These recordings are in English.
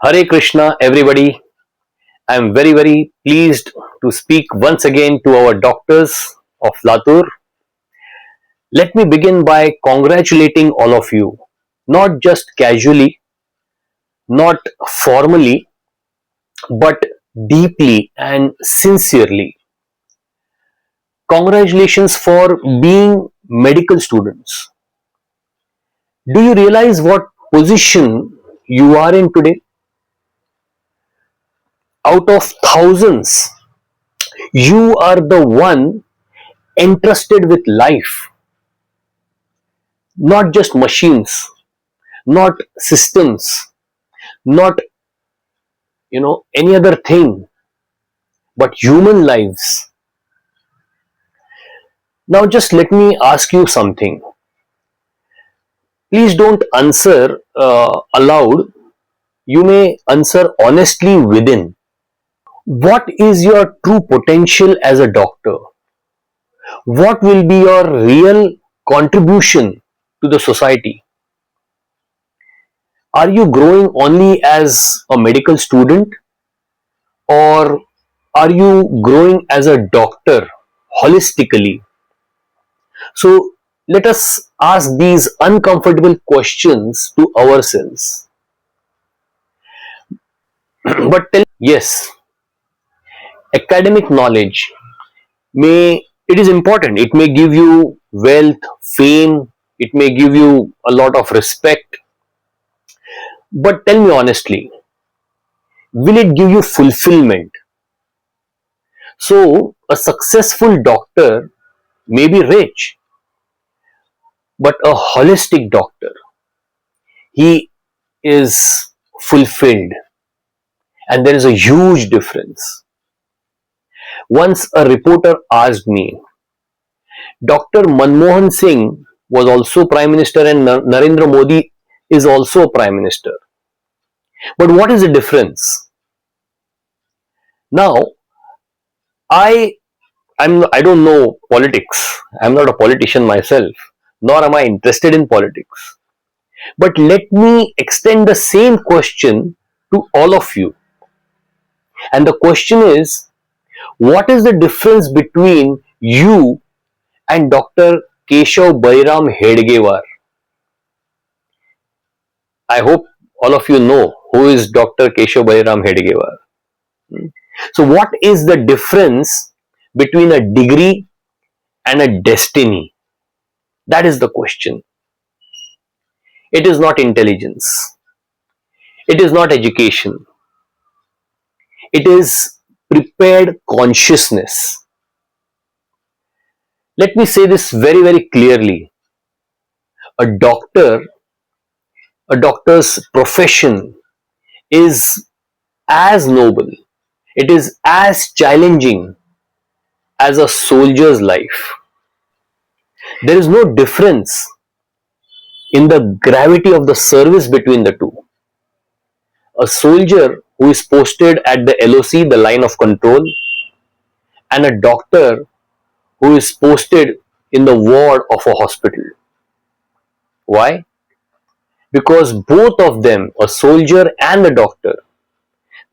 Hare Krishna, everybody. I am very pleased to speak once again to our doctors of Latur. Let me begin by congratulating all of you, not just casually, not formally, but deeply and sincerely. Congratulations for being medical students. Do you realize what position you are in today? Out of thousands, you are the one entrusted with life, not just machines, not systems, not any other thing, but human lives. Now just let me ask you something. Please don't answer aloud. You may answer honestly within. What is your true potential as a doctor? What will be your real contribution to the society? Are you growing only as a medical student, or are you growing as a doctor holistically? So let us ask these uncomfortable questions to ourselves. But yes, academic knowledge may it is important. It may give you wealth, fame, it may give you a lot of respect. But tell me honestly, will it give you fulfillment? So a successful doctor may be rich, but a holistic doctor, he is fulfilled, and there is a huge difference. Once a reporter asked me, Dr. Manmohan Singh was also Prime Minister and Narendra Modi is also Prime Minister. But what is the difference? Now, I don't know politics. I'm not a politician myself, nor am I interested in politics. But let me extend the same question to all of you. And the question is, what is the difference between you and Dr. Keshav Bairam Hedgewar? I hope all of you know who is Dr. Keshav Bairam Hedgewar. So what is the difference between a degree and a destiny? That is the question. It is not intelligence. It is not education. It is prepared consciousness. Let me say this very clearly. A doctor's profession is as noble, it is as challenging as a soldier's life. There is no difference in the gravity of the service between the two. A soldier who is posted at the LOC, the line of control, and a doctor who is posted in the ward of a hospital. Why? Because both of them, a soldier and a doctor,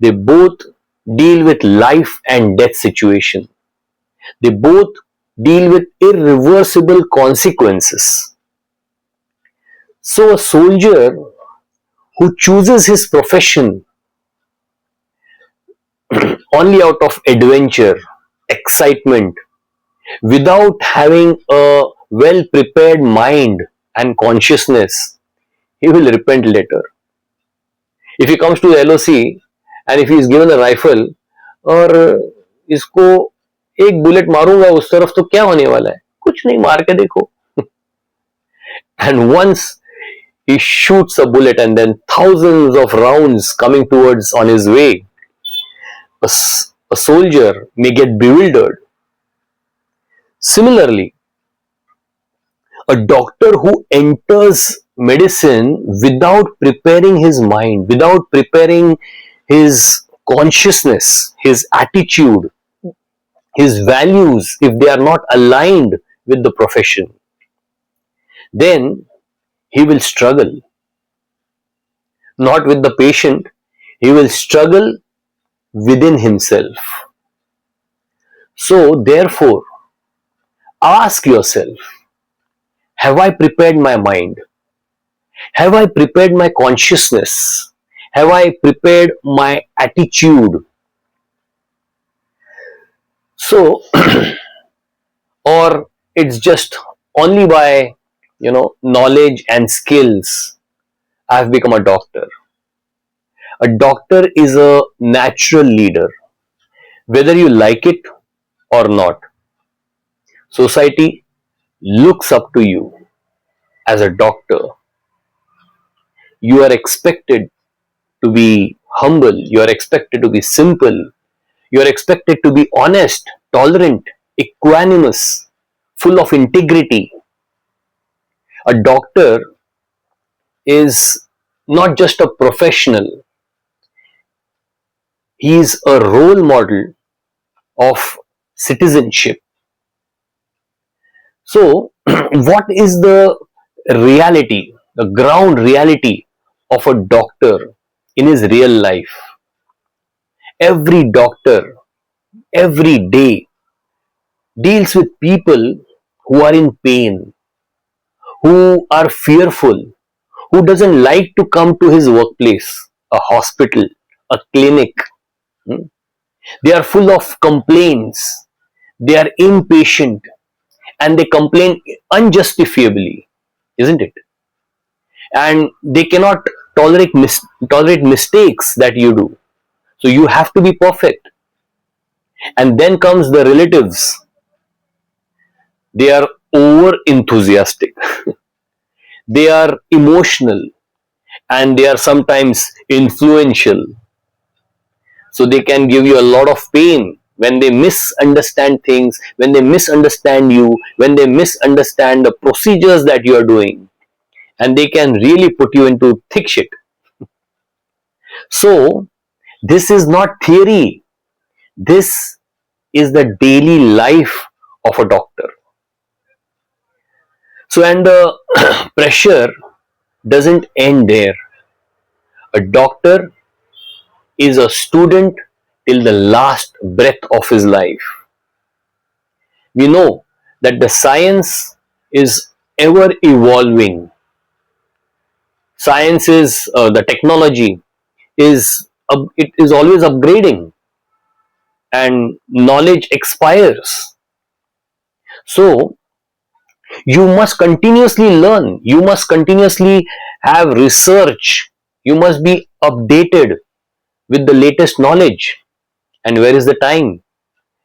they both deal with life and death situation. They both deal with irreversible consequences. So a soldier who chooses his profession only out of adventure, excitement, without having a well prepared mind and consciousness, he will repent later. If he comes to the LOC and if he is given a rifle और इसको एक bullet मारूंगा उस तरफ तो क्या होने वाला है, कुछ नहीं, मार के देखो. And once he shoots a bullet and then thousands of rounds coming towards on his way, a soldier may get bewildered. Similarly, a doctor who enters medicine without preparing his mind, without preparing his consciousness, his attitude, his values, if they are not aligned with the profession, then he will struggle. Not with the patient, He will struggle within himself. So, therefore, ask yourself, have I prepared my mind? Have I prepared my consciousness? Have I prepared my attitude? So, or it's just only by knowledge and skills I've become a doctor. A doctor is a natural leader, whether you like it or not. Society looks up to you as a doctor. You are expected to be humble, you are expected to be simple, you are expected to be honest, tolerant, equanimous, full of integrity. A doctor is not just a professional, he is a role model of citizenship. So, what is the reality, the ground reality of a doctor in his real life? Every doctor, every day, deals with people who are in pain, who are fearful, who doesn't like to come to his workplace, a hospital, a clinic. Hmm? They are full of complaints, they are impatient, and they complain unjustifiably, isn't it? And they cannot tolerate mistakes that you do. So you have to be perfect. And then comes the relatives. They are over enthusiastic. They are emotional, and they are sometimes influential. So they can give you a lot of pain when they misunderstand things, when they misunderstand you, when they misunderstand the procedures that you are doing, and they can really put you into thick shit. So this is not theory, this is the daily life of a doctor. So, and the pressure doesn't end there. A doctor is a student till the last breath of his life. We know that the science is ever evolving. Science is the technology is it is always upgrading, and knowledge expires. So you must continuously learn, you must continuously have research, you must be updated with the latest knowledge. And where is the time,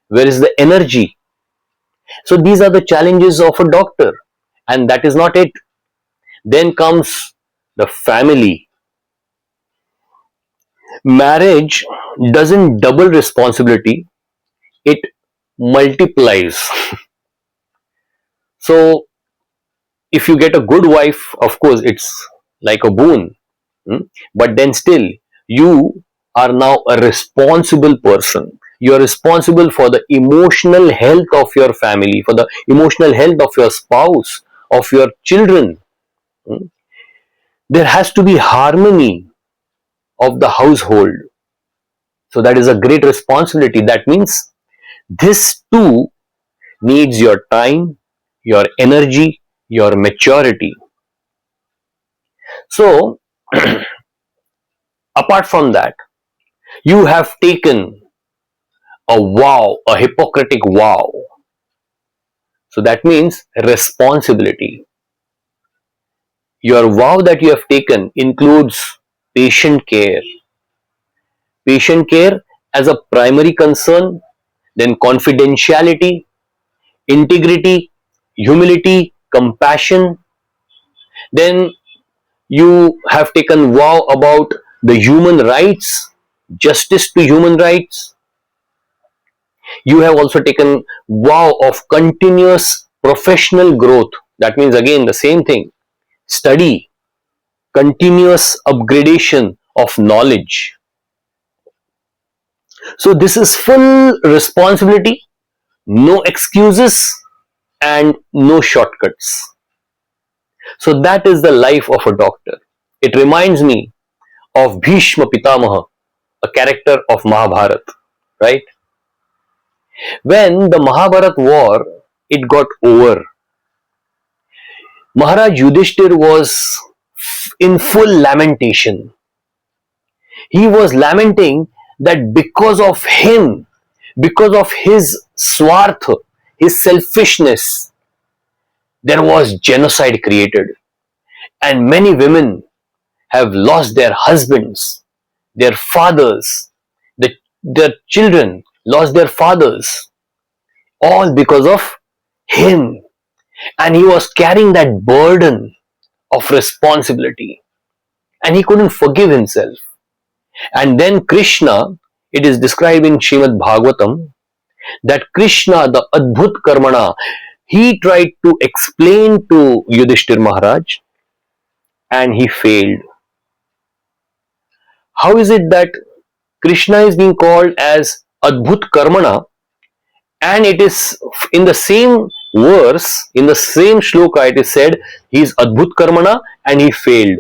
where is the energy? So these are the challenges of a doctor, and that is not it. Then comes the family. Marriage doesn't double responsibility, it multiplies. So if you get a good wife, of course it's like a boon. But then still, you are now a responsible person. You are responsible for the emotional health of your family, for the emotional health of your spouse, of your children. There has to be harmony of the household. So that is a great responsibility. That means this too needs your time, your energy, your maturity. So, apart from that, you have taken a vow, a Hippocratic vow. So that means responsibility. Your vow that you have taken includes patient care. Patient care as a primary concern, then confidentiality, integrity, humility, compassion. Then you have taken vow about the human rights, justice to human rights. You have also taken vow of continuous professional growth. That means again the same thing, study, continuous upgradation of knowledge. So this is full responsibility, no excuses, and no shortcuts. So that is the life of a doctor. It reminds me of Bhishma Pitamaha, a character of Mahabharata, right? When the Mahabharat war it got over, Maharaj Yudhishthir was in full lamentation. He was lamenting that because of him, because of his swartha, his selfishness, there was genocide created, and many women have lost their husbands, their fathers, the, their children lost their fathers, all because of him. And he was carrying that burden of responsibility, and he couldn't forgive himself. And then Krishna, it is described in Srimad Bhagavatam that Krishna, the Adbhut Karmana, he tried to explain to Yudhishthir Maharaj and he failed. How is it that Krishna is being called as Adbhut Karmana, and it is in the same verse, in the same shloka, it is said he is Adbhut Karmana and he failed.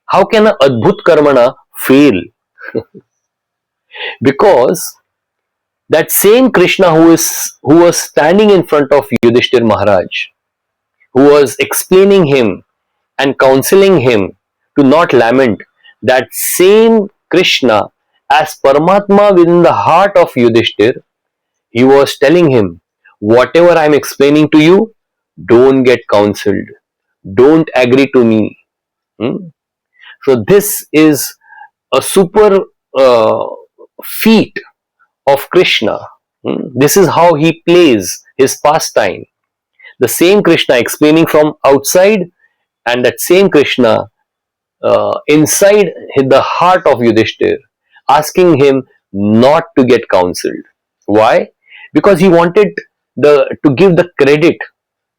How can a Adbhut Karmana fail? Because that same Krishna who was standing in front of Yudhishthir Maharaj, who was explaining him and counseling him to not lament, that same Krishna, as Paramatma within the heart of Yudhishthir, he was telling him, whatever I am explaining to you, don't get counseled, don't agree to me. Hmm? So this is a super uh, feat of Krishna. This is how he plays his pastime. The same Krishna explaining from outside, and that same Krishna inside the heart of Yudhishthir, asking him not to get counseled. Why? Because he wanted to give the credit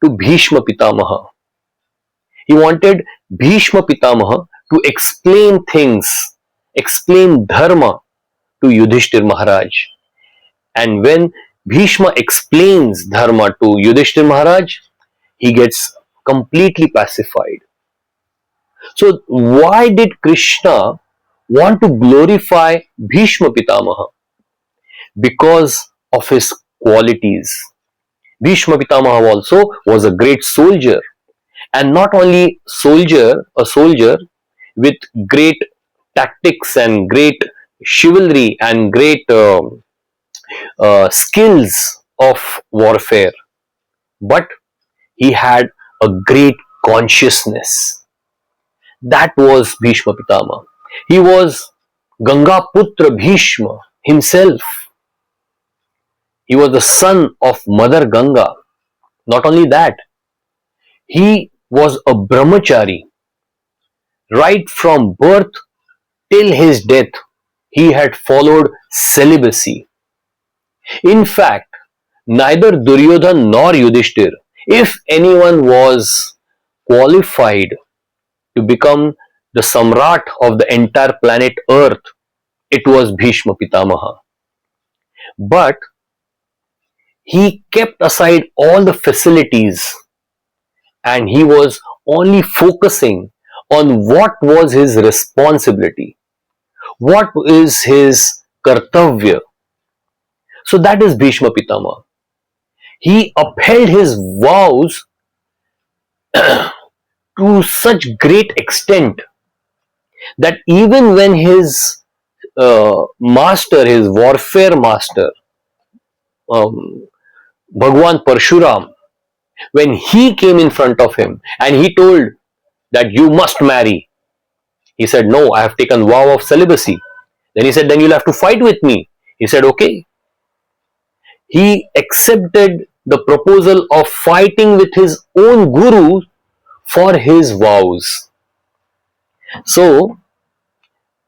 to Bhishma Pitamaha. He wanted Bhishma Pitamaha to explain things, explain dharma to Yudhishthir Maharaj. And when Bhishma explains dharma to Yudhishthir Maharaj, he gets completely pacified. So why did Krishna want to glorify Bhishma Pitamaha? Because of his qualities. Bhishma Pitamaha also was a great soldier, and not only a soldier with great tactics and great chivalry and great skills of warfare, but he had a great consciousness. That was Bhishma Pitama. He was Ganga Putra Bhishma himself. He was the son of Mother Ganga. Not only that, he was a brahmachari. Right from birth till his death, he had followed celibacy. In fact, neither Duryodhan nor Yudhishthir, if anyone was qualified to become the Samrat of the entire planet Earth, it was Bhishma Pitamaha. But he kept aside all the facilities and he was only focusing on what was his responsibility, what is his kartavya. So that is Bhishma Pitamaha. He upheld his vows to such great extent that even when his master, his warfare master, um, Bhagwan Parshuram, when he came in front of him and he told that you must marry, he said, no, I have taken vow of celibacy. Then he said, then you'll have to fight with me. He said, okay. He accepted the proposal of fighting with his own guru for his vows. So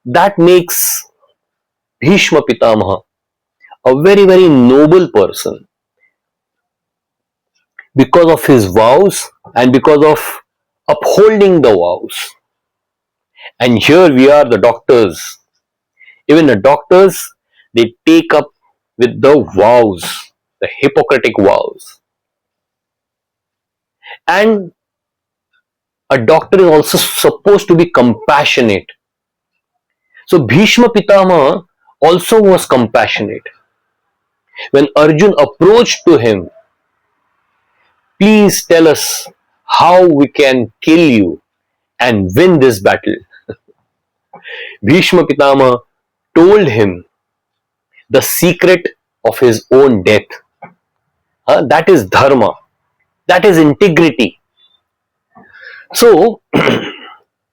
that makes Bhishma Pitamaha a very, very noble person because of his vows and because of upholding the vows. And here we are, the doctors. Even the doctors, they take up with the vows, the Hippocratic vows. And a doctor is also supposed to be compassionate. So Bhishma Pitama also was compassionate. When Arjun approached to him, please tell us how we can kill you and win this battle. Bhishma Pitama told him the secret of his own death. That is dharma, that is integrity. So,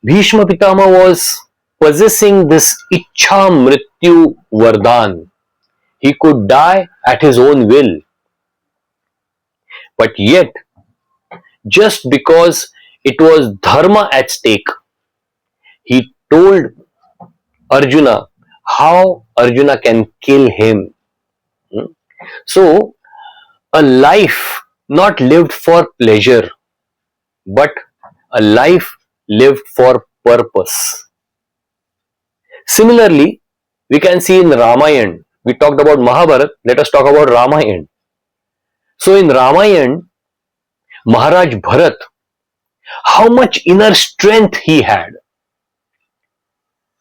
Bhishma Pitama was possessing this Ichha Mrityu Vardhan. He could die at his own will, but yet, just because it was dharma at stake, he told Arjuna how Arjuna can kill him. So, a life not lived for pleasure, but a life lived for purpose. Similarly, we can see in Ramayana, we talked about Mahabharat, let us talk about Ramayana. So in Ramayana, Maharaj Bharat, how much inner strength he had.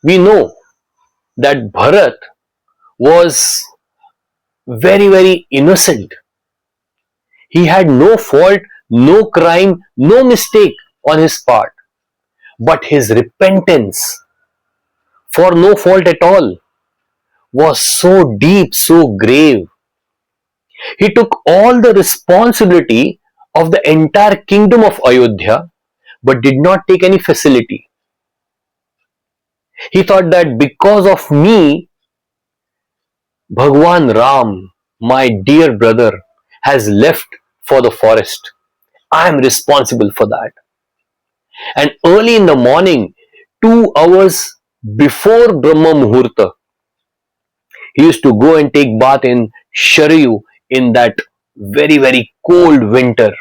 We know that Bharat was very, very innocent. He had no fault, no crime, no mistake on his part. But his repentance for no fault at all was so deep, so grave. He took all the responsibility of the entire kingdom of Ayodhya but did not take any facility. He thought that because of me, Bhagwan Ram, my dear brother, has left for the forest. I am responsible for that. And early in the morning, 2 hours before Brahma Muhurta, he used to go and take bath in Sharayu in that very, very cold winter.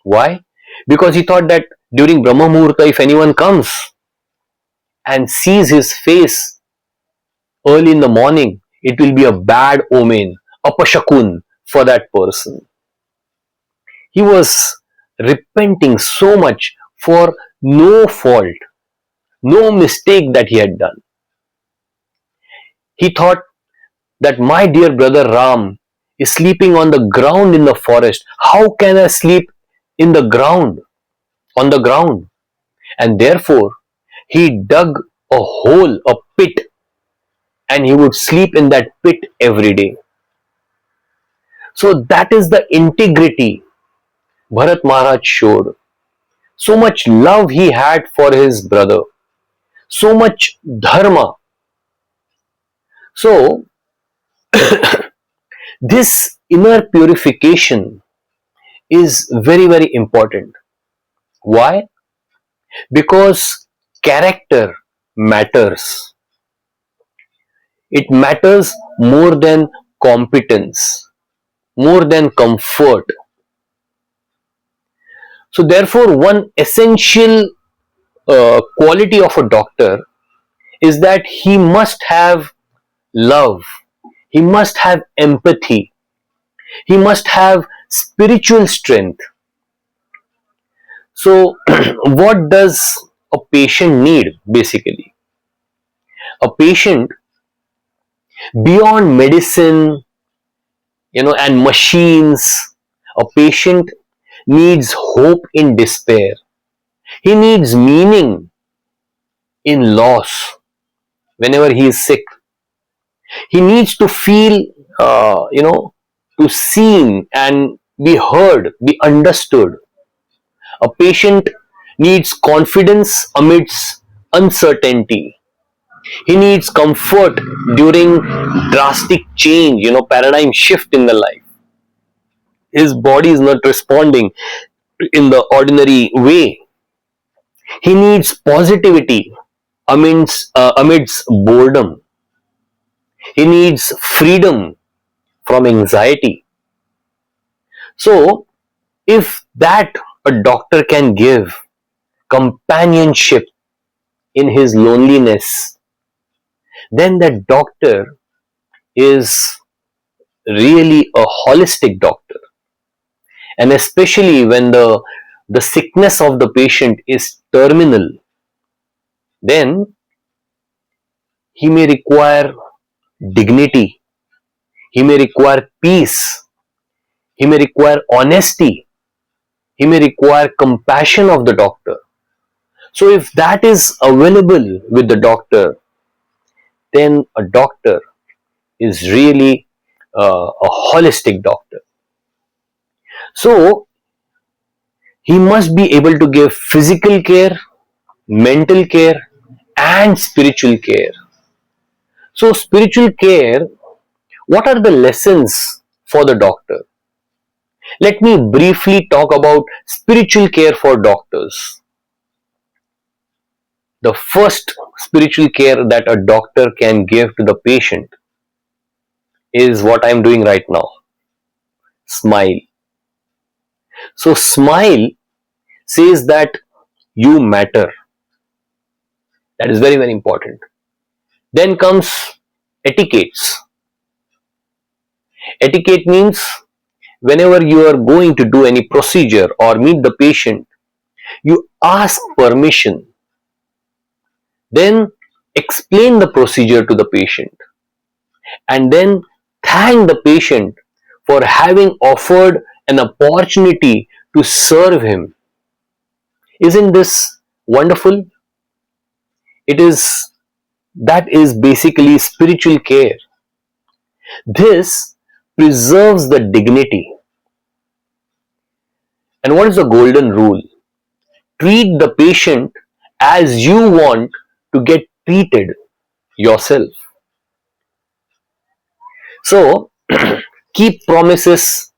Why? Because he thought that during Brahma Muhurta, if anyone comes and sees his face early in the morning, it will be a bad omen, apashakun for that person. He was repenting so much for no fault, no mistake that he had done. He thought that my dear brother Ram is sleeping on the ground in the forest. How can I sleep in the ground, on the ground? And therefore, he dug a hole, a pit, and he would sleep in that pit every day. So that is the integrity Bharat Maharaj showed. So much love he had for his brother. So much dharma. So this inner purification is very, very important. Why? Because character matters. It matters more than competence, more than comfort. So therefore, one essential quality of a doctor is that he must have love, he must have empathy, he must have spiritual strength. So, what does a patient need basically? A patient, beyond medicine, and machines, a patient needs hope in despair. He needs meaning in loss whenever he is sick. He needs to feel, to seen and be heard, be understood. A patient needs confidence amidst uncertainty. He needs comfort during drastic change, paradigm shift in the life. His body is not responding in the ordinary way. He needs positivity amidst boredom. He needs freedom from anxiety. So, if that a doctor can give companionship in his loneliness, then that doctor is really a holistic doctor. And especially when the sickness of the patient is terminal, then He may require dignity. He may require peace. He may require honesty. He may require compassion of the doctor. So if that is available with the doctor, then a doctor is really a holistic doctor. So he must be able to give physical care, mental care, and spiritual care. So, spiritual care, what are the lessons for the doctor? Let me briefly talk about spiritual care for doctors. The first spiritual care that a doctor can give to the patient is what I am doing right now: smile. So, smile says that you matter. That is very, very important. Then comes etiquettes. Etiquette means whenever you are going to do any procedure or meet the patient, you ask permission, then explain the procedure to the patient, and then thank the patient for having offered an opportunity to serve him. Isn't this wonderful? It is, that is basically spiritual care. This preserves the dignity. And what is the golden rule? Treat the patient as you want to get treated yourself. So, keep promises.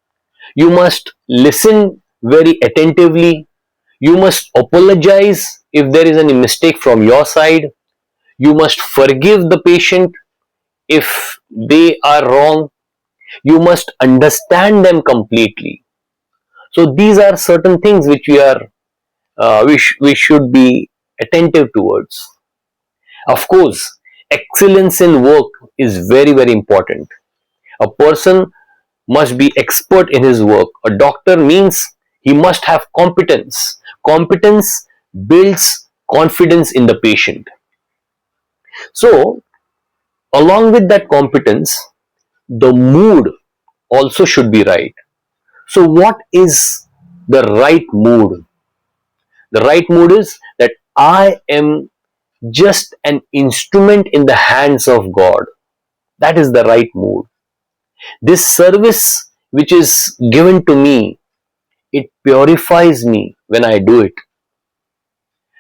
You must listen very attentively. You must apologize if there is any mistake from your side. You must forgive the patient if they are wrong. You must understand them completely. So these are certain things which we should be attentive towards. Of course, excellence in work is very, very important. A person must be expert in his work. A doctor means he must have competence. Competence builds confidence in the patient. So, along with that competence, the mood also should be right. So, what is the right mood? The right mood is that I am just an instrument in the hands of God. That is the right mood. This service which is given to me, it purifies me when I do it.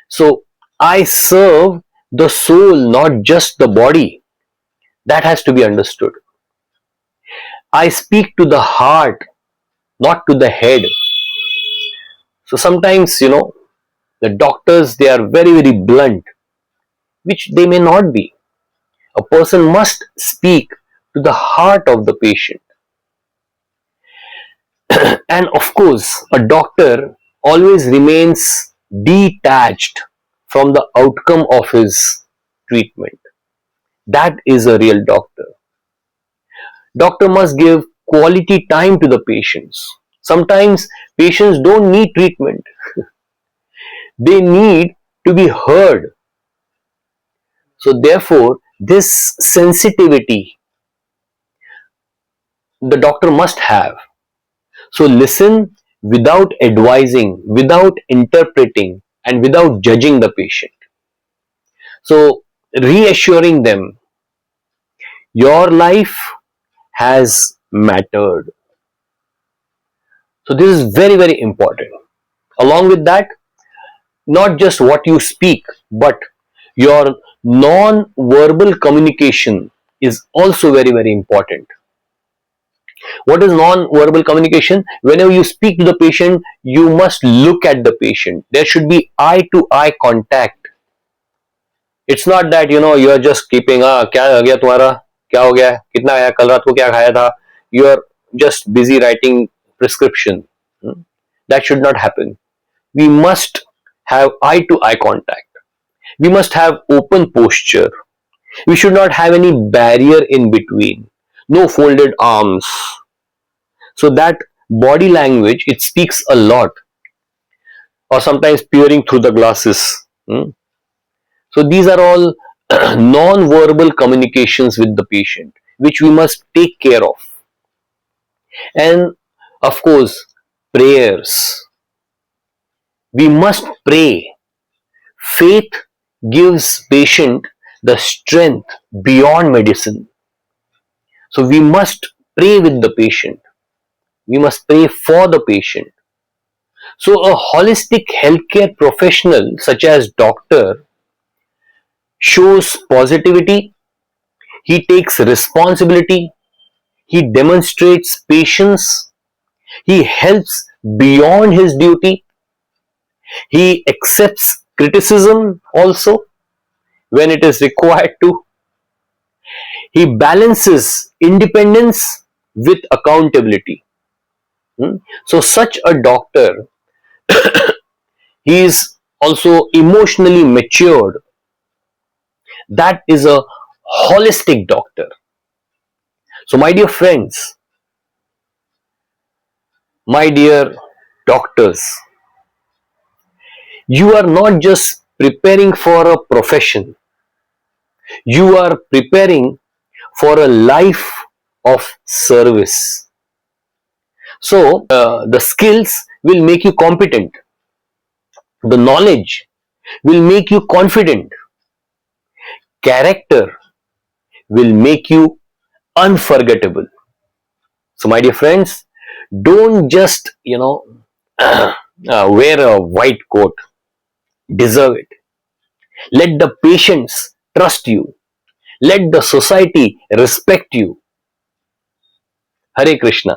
So I serve the soul, not just the body. That has to be understood. I speak to the heart, not to the head. So sometimes, the doctors, they are very, very blunt, which they may not be. A person must speak to the heart of the patient. And of course, a doctor always remains detached from the outcome of his treatment. That is a real doctor. Doctor must give quality time to the patients. Sometimes patients don't need treatment. They need to be heard. So therefore, this sensitivity the doctor must have. So listen without advising, without interpreting, and without judging the patient. So reassuring them, your life has mattered. So this is very, very important. Along with that, not just what you speak, but your non-verbal communication is also very, very important. What is non-verbal communication? Whenever you speak to the patient, you must look at the patient. There should be eye-to-eye contact. It's not that you're just keeping क्या हो गया तुम्हारा, क्या हो गया, कितना आया, कल रात को क्या खाया था. You are just busy writing prescription. That should not happen. We must have eye-to-eye contact. We must have open posture. We should not have any barrier in between. No folded arms. So that body language, it speaks a lot. Or sometimes peering through the glasses. So these are all non-verbal communications with the patient, which we must take care of. And of course, prayers. We must pray. Faith gives patient the strength beyond medicine. So we must pray with the patient. We must pray for the patient. So a holistic healthcare professional such as doctor shows positivity, he takes responsibility, he demonstrates patience, he helps beyond his duty, he accepts criticism also when it is required to, he balances independence with accountability. So such a doctor, he is also emotionally matured. That is a holistic doctor. So my dear friends, my dear doctors, you are not just preparing for a profession, you are preparing for a life of service. So the skills will make you competent, the knowledge will make you confident, character will make you unforgettable. So my dear friends, don't just wear a white coat, deserve it. Let the patients trust you. Let the society respect you. Hare Krishna.